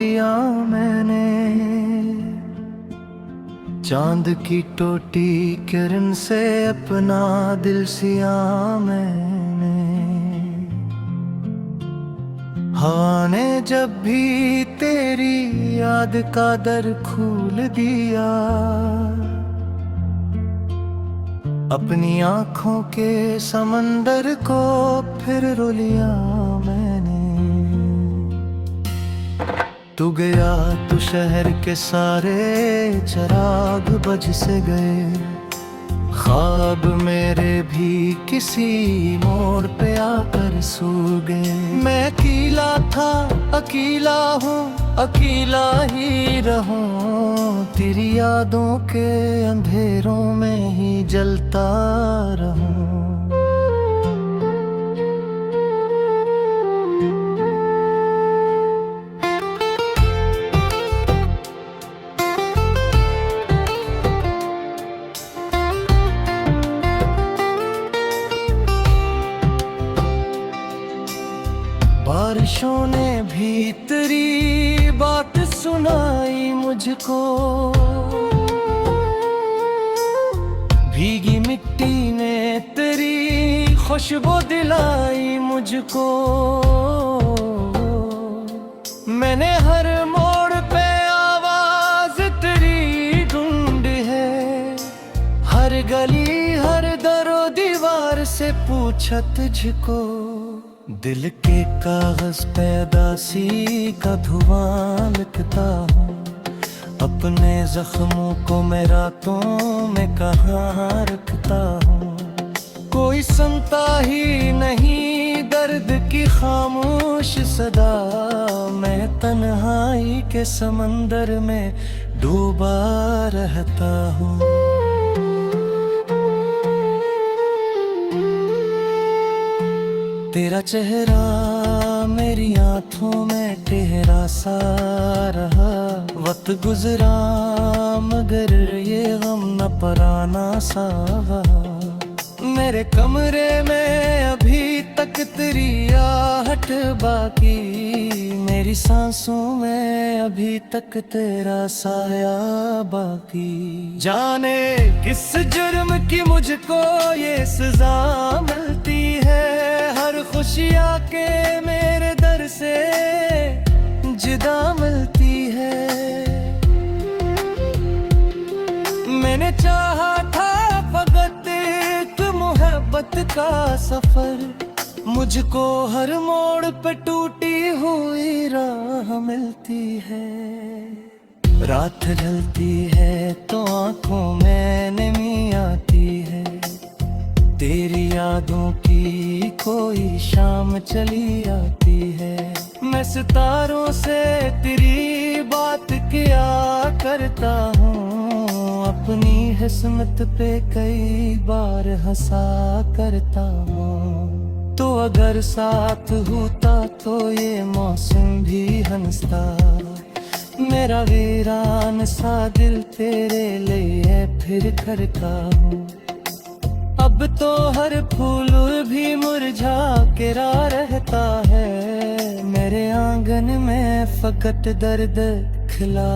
किया मैंने चांद की टोटी किरण से अपना दिल सिया मैंने। हवा ने जब भी तेरी याद का दर खोल दिया, अपनी आँखों के समंदर को फिर रो लिया मैंने। तू गया तो शहर के सारे चिराग बुझ से गए, ख्वाब मेरे भी किसी मोड़ पे आकर सो गए। मैं अकेला था, अकेला हूँ, अकेला ही रहूं, तेरी यादों के अंधेरों में ही जलता रहूं। बारिशों ने भी तेरी बात सुनाई मुझको, भीगी मिट्टी ने तेरी खुशबू दिलाई मुझको। मैंने हर मोड़ पे आवाज तेरी ढूंढी है, हर गली हर दरो दीवार से पूछा तुझको। दिल के कागज पे उदासी का धुआं लिखता हूँ, अपने जख्मों को मैं रातों में कहाँ रखता हूँ। कोई सुनता ही नहीं दर्द की खामोश सदा, मैं तन्हाई के समंदर में डूबा रहता हूँ। तेरा चेहरा मेरी आँखों में ठहरा सा रहा, वक्त गुजरा मगर ये गम न पराना सा रहा। मेरे कमरे में अभी तक तेरी आहट बाकी, मेरी सांसों में अभी तक तेरा साया बाकी। जाने किस जुर्म की मुझको ये सजा मिलती है, हर खुशियाँ के मेरे दर से जुदा मिलती है। मैंने चाहा था फकत एक मोहब्बत का सफर, मुझको हर मोड़ पे टूटी हुई राह मिलती है। रात ढलती है तो आंखों में नमी आती है, तेरी यादों की कोई शाम चली आती है। मैं सितारों से तेरी बात किया करता हूँ, अपनी किस्मत पे कई बार हंसा करता हूँ। तो अगर साथ होता तो ये मौसम भी हंसता, मेरा वीरान सा दिल तेरे लिए फिर करता हूँ। अब तो हर फूल भी मुरझा के रहता है, मेरे आंगन में फकत दर्द खिला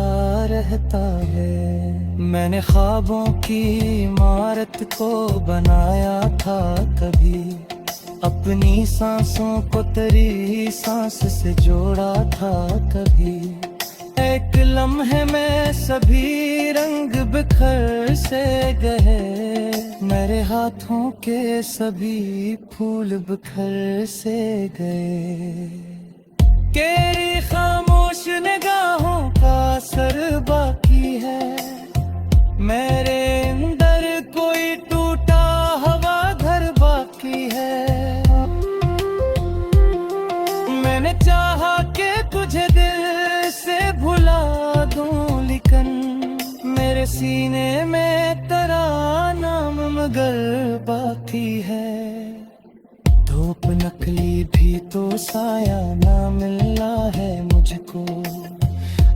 रहता है। मैंने ख्वाबों की इमारत को बनाया था कभी, अपनी सांसों को तेरी सांस से जोड़ा था कभी। एक लम्हे में सभी रंग बिखर से गए, मेरे हाथों के सभी फूल बिखर से गए। तेरी खामोश निगाहों का असर बाकी है, मेरे अंदर कोई टूटा हवा घर बाकी है। मैंने चाहा कि तुझे दिल से भुला दूं, लेकिन मेरे सीने में तेरा नाम मगर बाकी है। धूप नकली भी तो साया ना मिला है मुझको,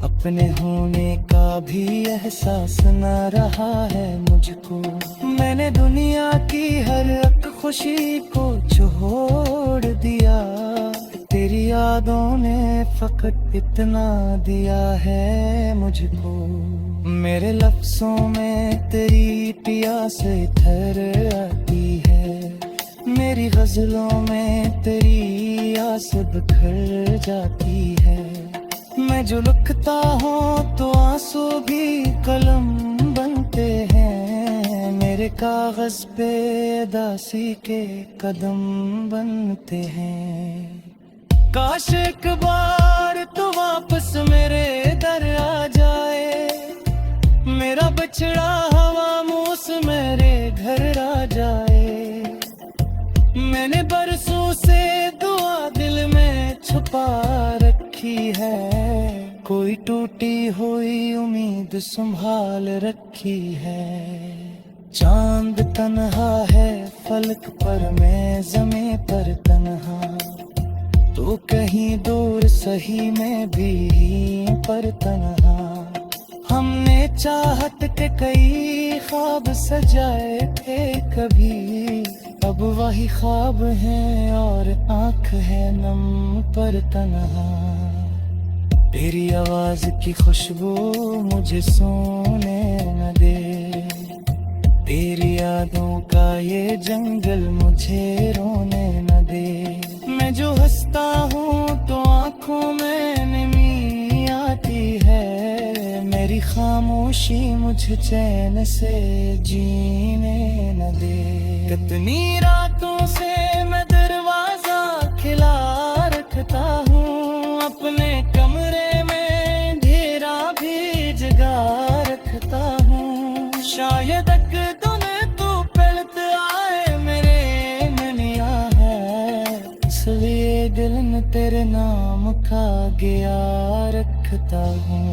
अपने होने का भी एहसास न रहा है मुझको। मैंने दुनिया की हर एक खुशी को छोड़ दिया, तेरी यादों ने फकत इतना दिया है मुझको, मेरे लफ्जों में तेरी प्यास ठहर आती है, मेरी गजलों में तेरी आस बिखर जाती है। मैं जो लिखता हूँ तो आंसू भी कलम बनते हैं, मेरे कागज पे दासी के कदम बनते हैं। काश एक बार तो वापस मेरे दर आ जाए, मेरा बछड़ा हवा मूस मेरे घर आ जाए। मैंने बरसों से दुआ दिल में छुपा रखी है, कोई टूटी हुई उम्मीद संभाल रखी है। चांद तन्हा है फलक पर, मैं ज़मीं पर तन्हा, तो कहीं दूर सही में भी पर तन्हा। हमने चाहत के कई ख्वाब सजाए थे कभी, अब वही ख्वाब हैं और आँख है नम पर तन्हा। तेरी आवाज की खुशबू मुझे सोने न दे, तेरी यादों का ये जंगल मुझे रोने न दे। मैं जो हंसता हूँ तो आँखों में नमी आती है, मेरी खामोशी मुझे चैन से जीने न दे। कितनी रातों से मैं दरवाजा खिला रखता हूँ, अपने कमरे में अंधेरा भी जगा रखता हूँ। शायद एक दिन तू पलट आए मेरे मनिया है, इसलिए दिल में तेरे नाम का गया रखता हूँ।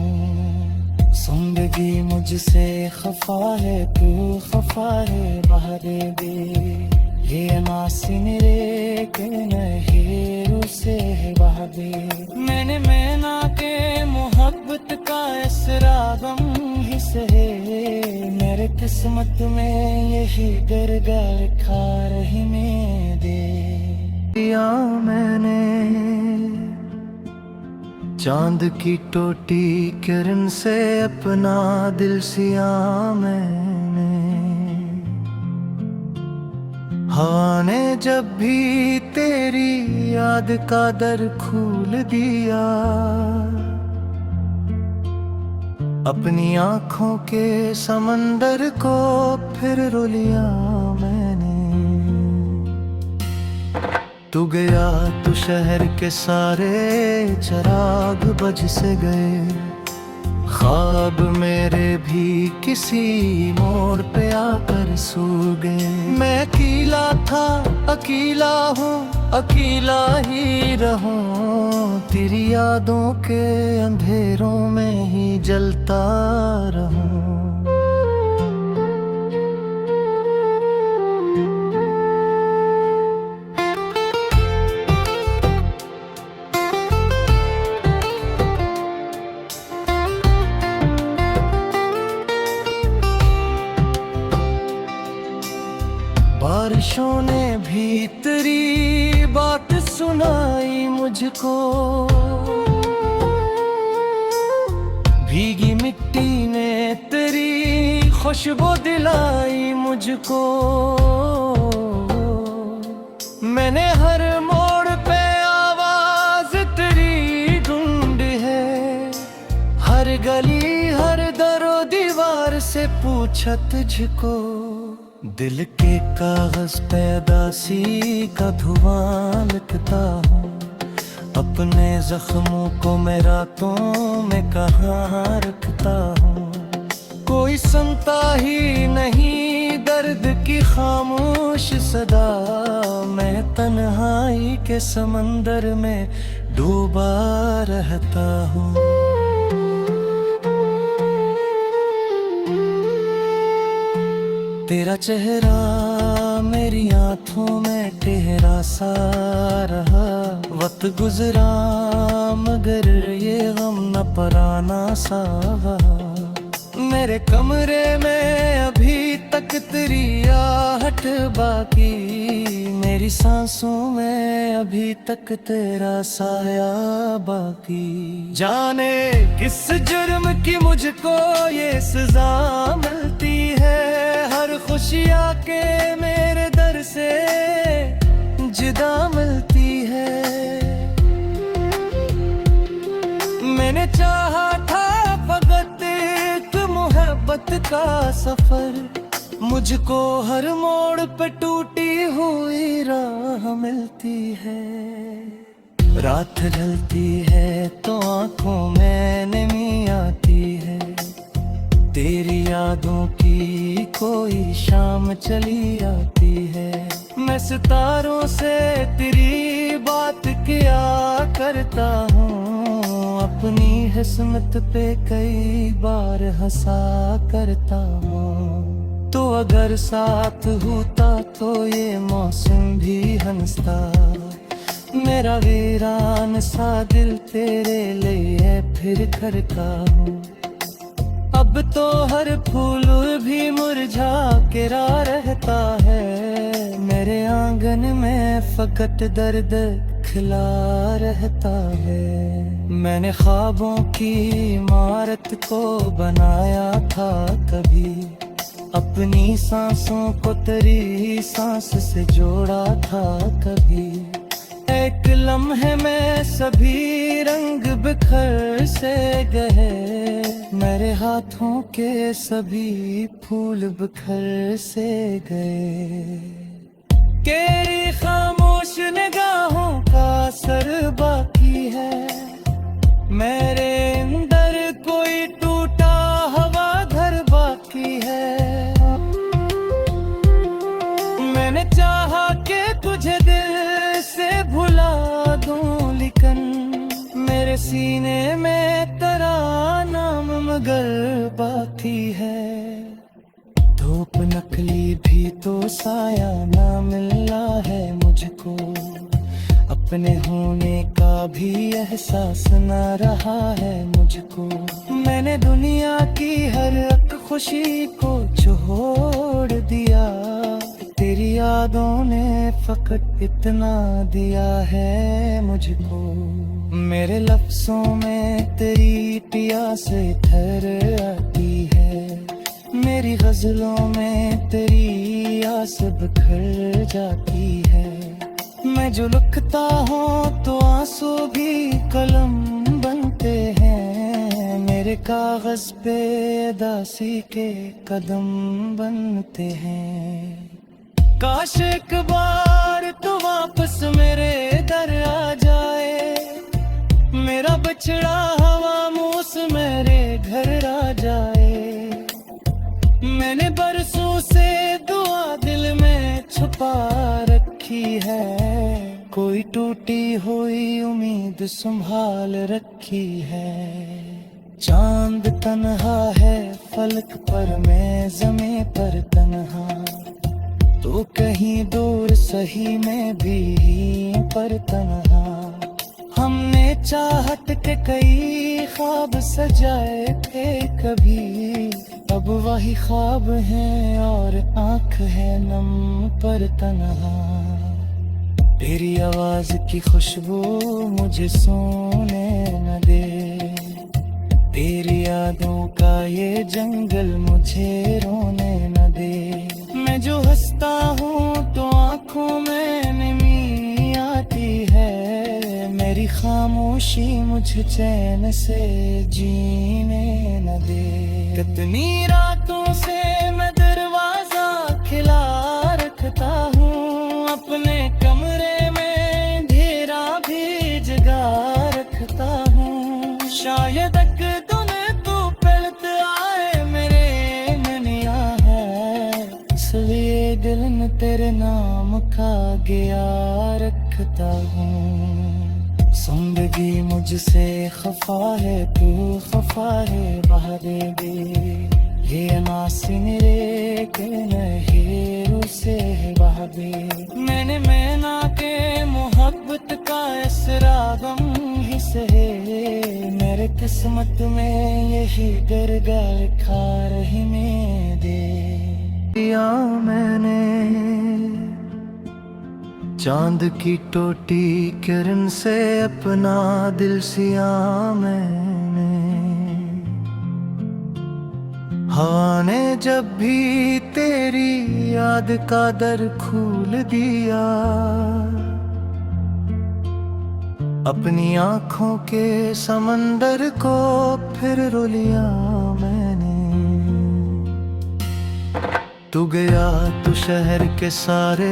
जिंदगी मुझसे खफा है, तू खफा है बहरे दे, ये नासिन रे के नहेरू से है बहरे। मैंने मैना के मोहब्बत का इसरा गम ही सहे, मेरे किस्मत में यही दर्गा लिखा रही में दे। या मैंने चांद की टोटी किरण से अपना दिल सिया मैंने, हवा ने जब भी तेरी याद का दर खोल दिया, अपनी आँखों के समंदर को फिर रो लिया मैंने। तू गया तो शहर के सारे चिराग बज से गए, ख्वाब मेरे भी किसी मोड़ पे आकर सो गए। मैं अकेला था अकेला हूँ अकेला ही रहूँ, तेरी यादों के अंधेरों में ही जलता रहूँ। बारिशों ने भी तेरी बात सुनाई मुझको, भीगी मिट्टी ने तेरी खुशबू दिलाई मुझको। मैंने हर मोड़ पे आवाज तेरी ढूंढी है, हर गली हर दरो दीवार से पूछा तुझको। दिल के कागज पे उदासी का धुआं लिखता हूँ, अपने जख्मों को मैं रातों में कहाँ रखता हूँ। कोई सुनता ही नहीं दर्द की खामोश सदा, मैं तन्हाई के समंदर में डूबा रहता हूँ। तेरा चेहरा मेरी आँखों में ठहरा सा रहा, वक्त गुजरा मगर ये गम न पराना सा। मेरे कमरे में अभी तक तेरी आहट बाकी, मेरी सांसों में अभी तक तेरा साया बाकी। जाने किस जुर्म की मुझको ये सजा मिलती है, हर खुशी आके मेरे दर से जुदा मिलती है। मैंने चाहा था फकत एक मोहब्बत का सफर, मुझको हर मोड़ पे टूटी हुई राह मिलती है। रात ढलती है तो आंखों में नमी आती है, तेरी यादों की कोई शाम चली आती है। मैं सितारों से तेरी बात किया करता हूँ, अपनी किस्मत पे कई बार हंसा करता हूँ। तो अगर साथ होता तो ये मौसम भी हंसता, मेरा वीरान सा दिल तेरे लिए फिर खड़का हूँ। अब तो हर फूल भी मुरझा के रहता है, मेरे आंगन में फकत दर्द खिला रहता है। मैंने ख्वाबों की इमारत को बनाया था कभी, अपनी सांसों को तेरी सांस से जोड़ा था कभी। एक लम्हे में सभी रंग बिखर से गए, मेरे हाथों के सभी फूल बिखर से गए। तेरी खामोश निगाहों का असर बाकी है, मेरे अंदर कोई टूटा हवा घर बाकी है। मैंने चाहा कि तुझे दिल से भुला दूं, लेकिन मेरे सीने में तेरा नाम मगर बाकी है। धूप नकली भी तो साया ना मिला है मुझको, अपने होने का भी एहसास ना रहा है मुझको। मैंने दुनिया की हर एक खुशी को छोड़ दिया, तेरी यादों ने फकत इतना दिया है मुझको। मेरे लफ्जों में तेरी प्यास ठहर आती है, मेरी गजलों में तेरी आस बिखर जाती है। मैं जो लिखता हूँ तो आंसू भी कलम बनते हैं, मेरे कागज पे दासी के कदम बनते हैं। काश एक बार तो वापस मेरे दर आ जाए, मेरा बछड़ा हवा मूस मेरे घर आ जाए। मैंने बरसों से दुआ दिल में छुपा रखी है, कोई टूटी हुई उम्मीद संभाल रखी है। चांद तन्हा है फलक पर, मैं ज़मीं पर तन्हा, तो कहीं दूर सही में भी पर तन्हा। हमने चाहत के कई ख्वाब सजाए थे कभी, अब वही ख्वाब हैं और आँख है नम पर तन्हा। तेरी आवाज की खुशबू मुझे सोने न दे, तेरी यादों का ये जंगल मुझे रोने न दे। मैं जो हंसता हूँ तो आँखों में नमी आती है, मेरी खामोशी मुझे चैन से जीने न दे। कितनी रातों से मैं दरवाजा खिला रखता हूँ, अपने कमरे में अंधेरा भी जगा रखता हूँ। शायद एक दिन तू पलट आए मेरे मनिया है, इसलिए दिल में तेरे नाम का गया रखता हूँ। जिंदगी मुझसे खफा है, तू खफा है बहबेबी, ये नासिन रे के नहेरू से है बहबे। मैंने मैना के मोहब्बत का इसरा गम ही सहे, मेरे किस्मत में यही दर्गा लिखा रही में दे। किया मैंने चांद की टोटी किरण से अपना दिल सिया मैंने। हवा ने जब भी तेरी याद का दर खोल दिया, अपनी आँखों के समंदर को फिर रो लिया मैंने। तू गया तो शहर के सारे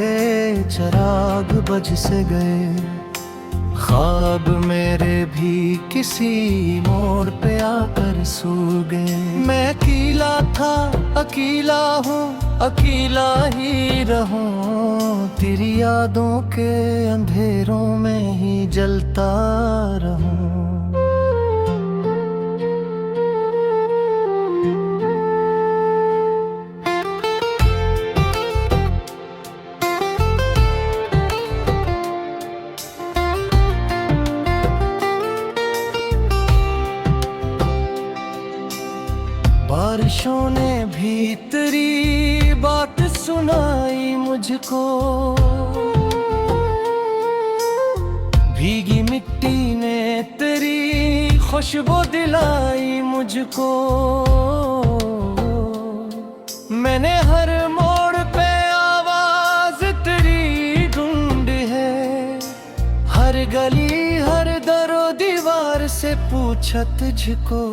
चिराग बुझ से गए, ख्वाब मेरे भी किसी मोड़ पे आकर सो गए। मैं अकेला था, अकेला हूँ, अकेला ही रहूं, तेरी यादों के अंधेरों में ही जलता रहूं। बारिशों ने भी तेरी बात सुनाई मुझको, भीगी मिट्टी ने तेरी खुशबू दिलाई मुझको। मैंने हर मोड़ पे आवाज तेरी ढूंढी है, हर गली हर दरो दीवार से पूछा तुझको।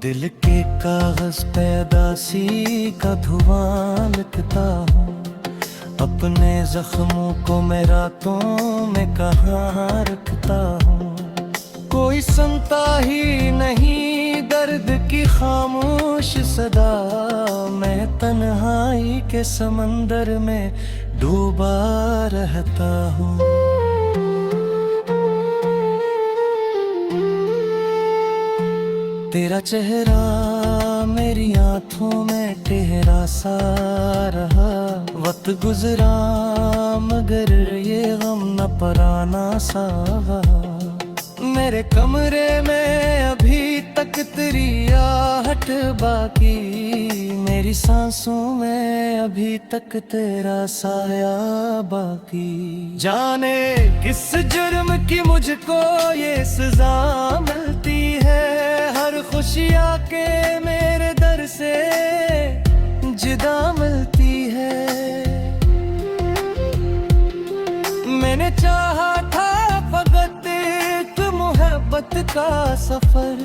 दिल के कागज पे उदासी का धुआं लिखता हूँ, अपने जख्मों को मैं रातों में कहाँ रखता हूँ। कोई सुनता ही नहीं दर्द की खामोश सदा, मैं तन्हाई के समंदर में डूबा रहता हूँ। तेरा चेहरा मेरी आँखों में ठहरा सा रहा, वक्त गुजरा मगर ये गम न पराना सा रहा। मेरे कमरे में अभी तक तेरी आहट बाकी, मेरी सांसों में अभी तक तेरा साया बाकी। जाने किस जुर्म की मुझको ये सजा मिलती है, हर खुशियाँ के मेरे दर से जुदा मिलती है। मैंने चाहा था फकत एक मोहब्बत का सफर,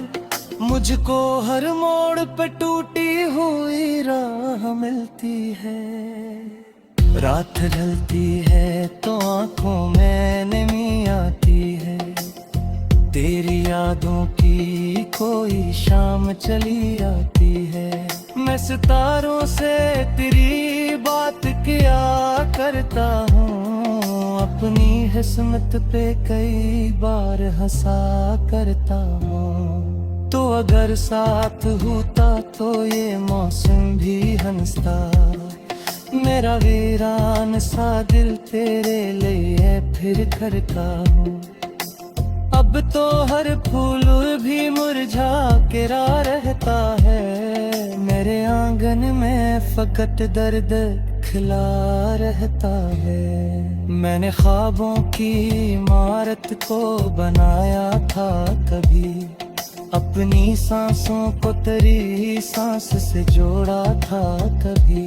मुझको हर मोड़ पे टूटी हुई राह मिलती है। रात ढलती है तो आंखों में नमी आती है, तेरी यादों की कोई शाम चली आती है। मैं सितारों से तेरी बात किया करता हूँ, अपनी किस्मत पे कई बार हंसा करता हूँ। तो अगर साथ होता तो ये मौसम भी हंसता, मेरा वीरान सा दिल तेरे लिए फिर करता हूँ। अब तो हर फूल भी मुरझा के रहता है, मेरे आंगन में फकत दर्द खिला रहता है। मैंने ख्वाबों की इमारत को बनाया था कभी, अपनी सांसों को तेरी सांस से जोड़ा था कभी।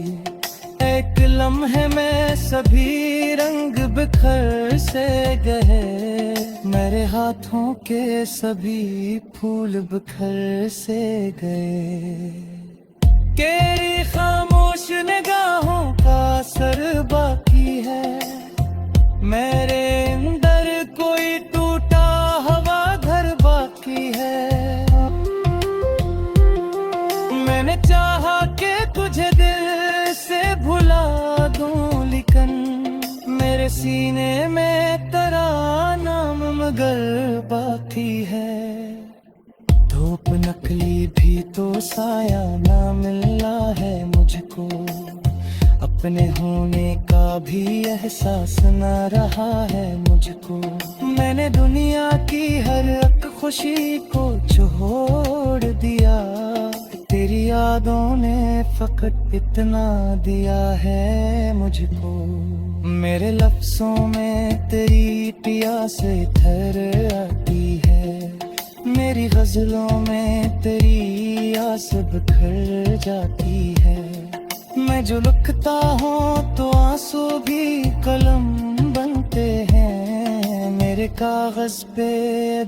एक लम्हे में सभी रंग बिखर से गए, मेरे हाथों के सभी फूल बिखर से गए। तेरी खामोश निगाहों का असर बाकी है, मेरे अंदर कोई टूटा हवा घर बाकी है। मैंने चाहा कि तुझे दिल से भुला दूं, लेकिन मेरे सीने में तेरा नाम मगर बाकी है। धूप नकली भी तो साया ना मिला है मुझको, अपने होने का भी एहसास न रहा है मुझको। मैंने दुनिया की हर एक खुशी को छोड़ दिया, तेरी याद यादों ने फकत इतना दिया है मुझको, मेरे लफ्जों में तेरी प्यास ठहर आती है, मेरी गजलों में तेरी आस बिखर जाती है। मैं जो लिखता हूँ तो आंसू भी कलम बनते हैं, मेरे कागज पे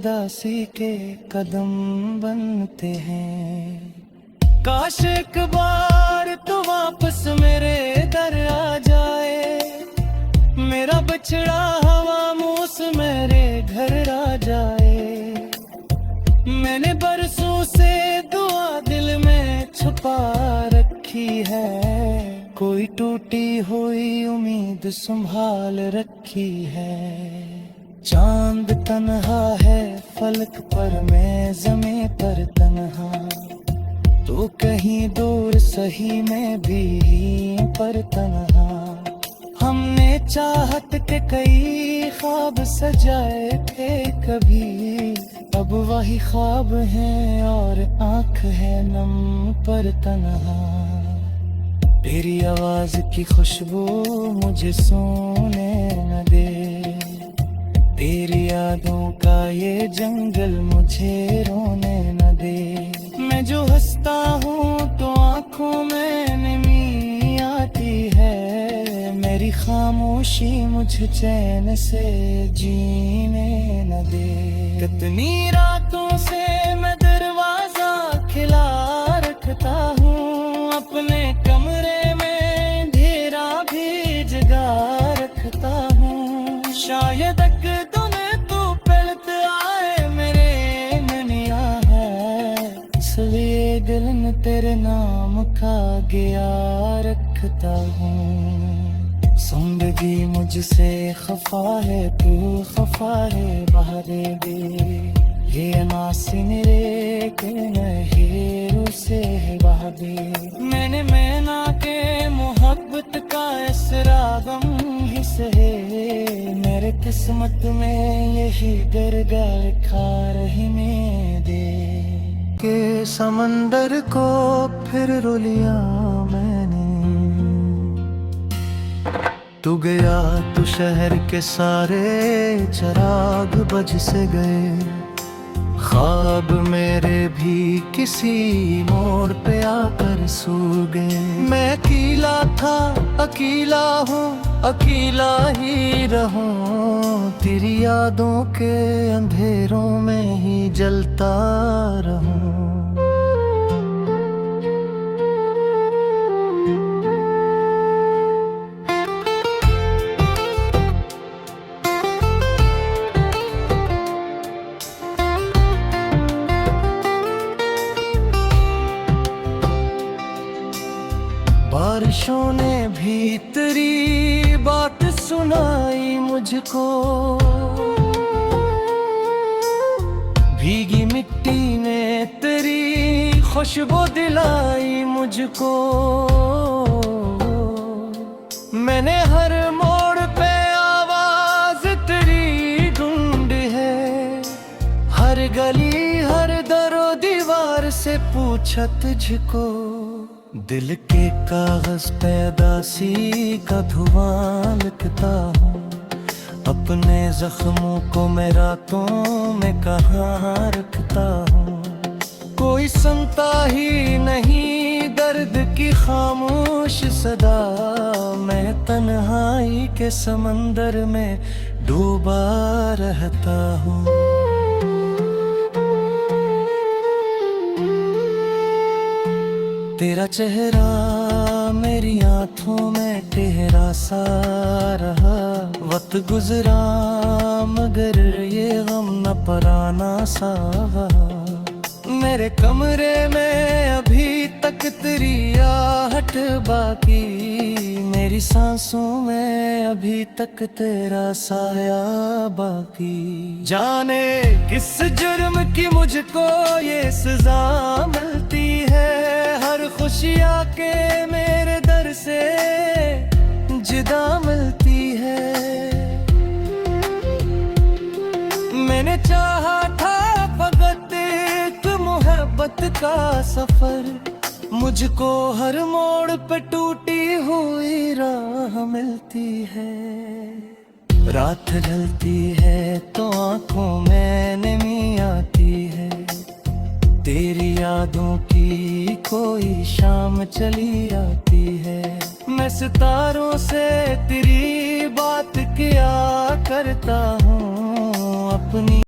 दासी के कदम बनते हैं। काश एक बार तो वापस मेरे दर आ जाए, मेरा बछड़ा हवा मूस मेरे घर आ जाए। मैंने बरसों से दुआ दिल में छुपा रखी है, कोई टूटी हुई उम्मीद संभाल रखी है। चांद तन्हा है फलक पर, मैं ज़मीं पर तन्हा, तो कहीं दूर सही में भी पर तन्हा। हमने चाहत के कई ख्वाब सजाए थे कभी, अब वही ख्वाब हैं और आँख है नम पर तन्हा। तेरी आवाज की खुशबू मुझे सोने न दे, तेरी यादों का ये जंगल मुझे रोने न दे। मैं जो हंसता हूँ तो आँखों में नमी आती है, मेरी खामोशी मुझे चैन से जीने न दे। कितनी रातों से मैं दरवाजा खिला रखता हूँ, अपने कमरे में अंधेरा भी जगा रखता हूँ। शायद एक दिन तू पलट आए मेरे मनिया है, इसलिए दिल में तेरे नाम का गया रखता हूँ। जिंदगी मुझसे खफा है, तू खफा है बहारे दे, ये नासिन रे के नहेरू से बहा दे। मैंने मैना के मोहब्बत का इसरा गम ही सहे, मेरे किस्मत में यही दरगा लिखा रही में दे। के समंदर को फिर रो लिया मैंने, तू गया तो शहर के सारे चिराग बुझ से गए, ख्वाब मेरे भी किसी मोड़ पे आकर सो गए। मैं अकेला था, अकेला हूँ, अकेला ही रहूं, तेरी यादों के अंधेरों में ही जलता रहूं। बारिशों ने भी तेरी बात सुनाई मुझको, भीगी मिट्टी ने तेरी खुशबू दिलाई मुझको। मैंने हर मोड़ पे आवाज तेरी ढूंढ है, हर गली हर दरो दीवार से पूछा तुझको। दिल के कागज पे दासी का धुआं लिखता हूँ, अपने जख्मों को मैं रातों में कहाँ रखता हूँ। कोई सुनता ही नहीं दर्द की खामोश सदा, मैं तन्हाई के समंदर में डूबा रहता हूँ। तेरा चेहरा मेरी आँखों में तेरा सा रहा, वक्त गुजरा मगर ये गम न पराना सा रहा। मेरे कमरे में अभी तक तेरी आहट बाकी, मेरी सांसों में अभी तक तेरा साया बाकी। जाने किस जुर्म की मुझको ये सजा मिलती है, हर खुशियाँ के मेरे दर से जुदा मिलती है। मैंने चाहा था फकत एक मोहब्बत का सफर, मुझको हर मोड़ पे टूटी हुई राह मिलती है। रात ढलती है तो आंखों में नमी आती है। तेरी यादों की कोई शाम चली आती है। मैं सितारों से तेरी बात किया करता हूँ, अपने